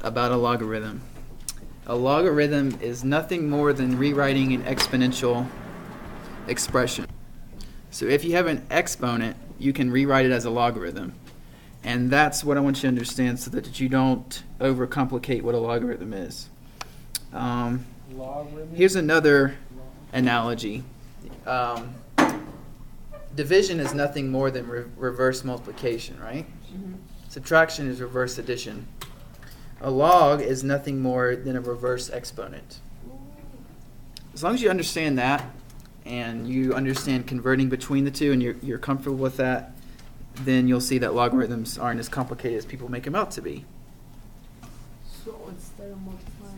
about a logarithm. A logarithm is nothing more than rewriting an exponential expression. So if you have an exponent, you can rewrite it as a logarithm. And that's what I want you to understand so that you don't overcomplicate what a logarithm is. Here's another analogy. Division is nothing more than reverse multiplication, right? Mm-hmm. Subtraction is reverse addition. A log is nothing more than a reverse exponent. As long as you understand that, and you understand converting between the two, and you're comfortable with that, then you'll see that logarithms aren't as complicated as people make them out to be. So instead of multiplying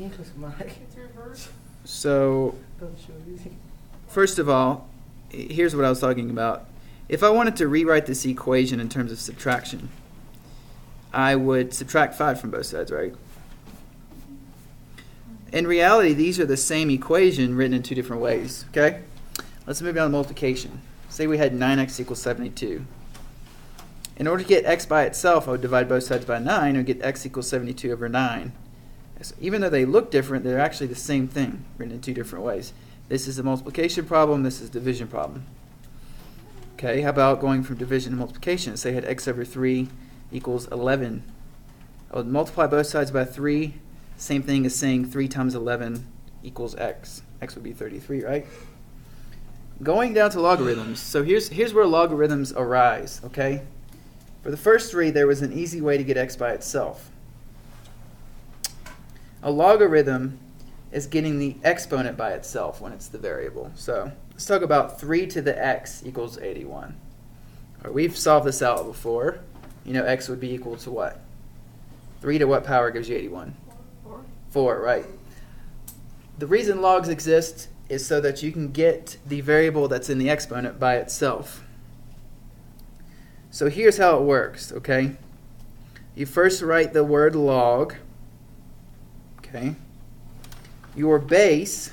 it's reverse. So, first of all, here's what I was talking about. If I wanted to rewrite this equation in terms of subtraction, I would subtract 5 from both sides, right? In reality, these are the same equation written in two different ways, okay? Let's move down to multiplication. Say we had 9x equals 72. In order to get x by itself, I would divide both sides by 9 and get x equals 72 over 9. So even though they look different, they're actually the same thing, written in two different ways. This is a multiplication problem, this is a division problem. Okay, how about going from division to multiplication? Say I had x over 3 equals 11. I would multiply both sides by 3. Same thing as saying 3 times 11 equals x. X would be 33, right? Going down to logarithms. So here's where logarithms arise, okay? For the first three, there was an easy way to get x by itself. A logarithm is getting the exponent by itself when it's the variable. So let's talk about 3 to the x equals 81. Right, we've solved this out before. You know x would be equal to what? 3 to what power gives you 81? 4, right. The reason logs exist is so that you can get the variable that's in the exponent by itself. So here's how it works, okay? You first write the word log, okay? Your base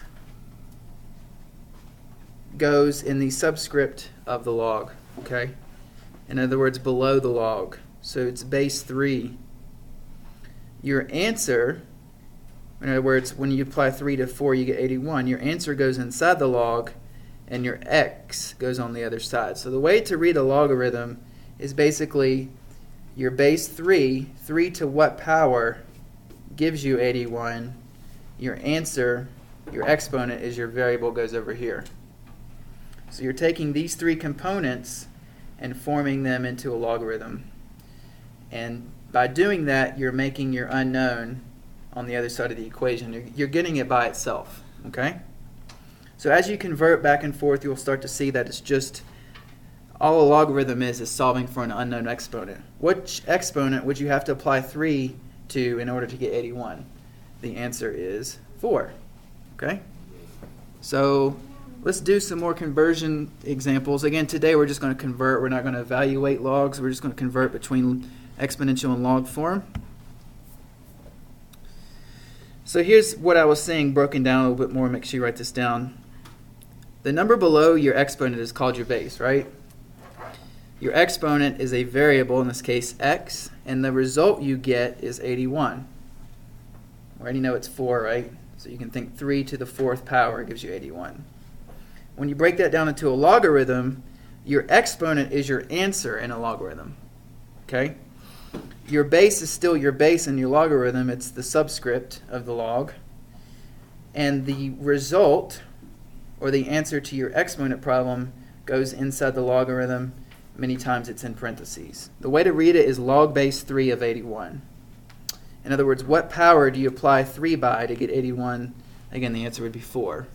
goes in the subscript of the log, okay? In other words, below the log. So it's base 3. Your answer, in other words, when you apply 3 to 4, you get 81. Your answer goes inside the log, and your x goes on the other side. So the way to read a logarithm is basically your base 3 to what power gives you 81. Your answer, your exponent, is your variable goes over here. So you're taking these three components and forming them into a logarithm. And by doing that, you're making your unknown on the other side of the equation. You're getting it by itself, okay? So as you convert back and forth, you'll start to see that it's just all a logarithm is solving for an unknown exponent. Which exponent would you have to apply 3 to in order to get 81? The answer is 4, okay? So let's do some more conversion examples. Again, today we're just going to convert. We're not going to evaluate logs. We're just going to convert between exponential and log form. So here's what I was saying broken down a little bit more. Make sure you write this down. The number below your exponent is called your base, right? Your exponent is a variable, in this case x, and the result you get is 81. We already know it's 4, right? So you can think 3 to the 4th power gives you 81. When you break that down into a logarithm, your exponent is your answer in a logarithm, okay? Your base is still your base in your logarithm. It's the subscript of the log. And the result, or the answer to your exponent problem, goes inside the logarithm. Many times it's in parentheses. The way to read it is log base 3 of 81. In other words, what power do you apply 3 by to get 81? Again, the answer would be 4.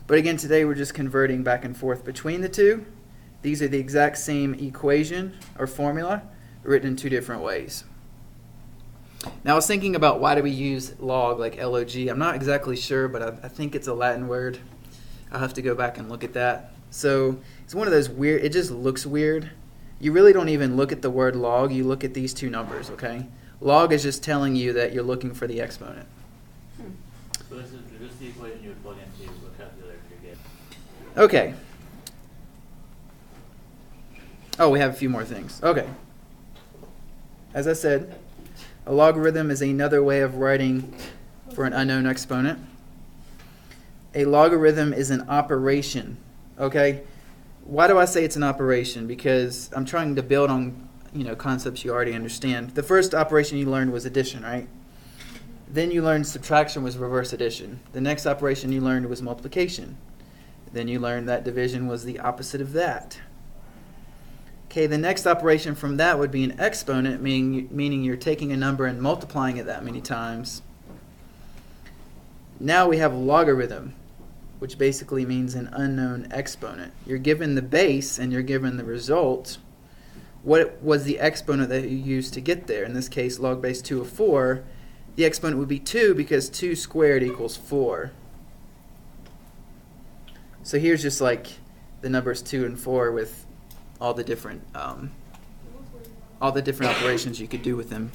But again, today we're just converting back and forth between the two. These are the exact same equation or formula, written in two different ways. Now I was thinking about why do we use log, like L-O-G. I'm not exactly sure, but I think it's a Latin word. I'll have to go back and look at that. So it's one of those weird, it just looks weird. You really don't even look at the word log, you look at these two numbers, okay? Log is just telling you that you're looking for the exponent. So this is just the equation you would plug into a calculator to get. Okay. Oh, we have a few more things. Okay. as I said, a logarithm is another way of writing for an unknown exponent. A logarithm is an operation, okay? Why do I say it's an operation? Because I'm trying to build on, concepts you already understand. The first operation you learned was addition, right? Then you learned subtraction was reverse addition. The next operation you learned was multiplication. Then you learned that division was the opposite of that. Okay, the next operation from that would be an exponent, meaning you're taking a number and multiplying it that many times. Now we have logarithm, which basically means an unknown exponent. You're given the base and you're given the result. What was the exponent that you used to get there? In this case, log base 2 of 4. The exponent would be 2 because 2 squared equals 4. So here's just like the numbers 2 and 4 with all the different operations you could do with them.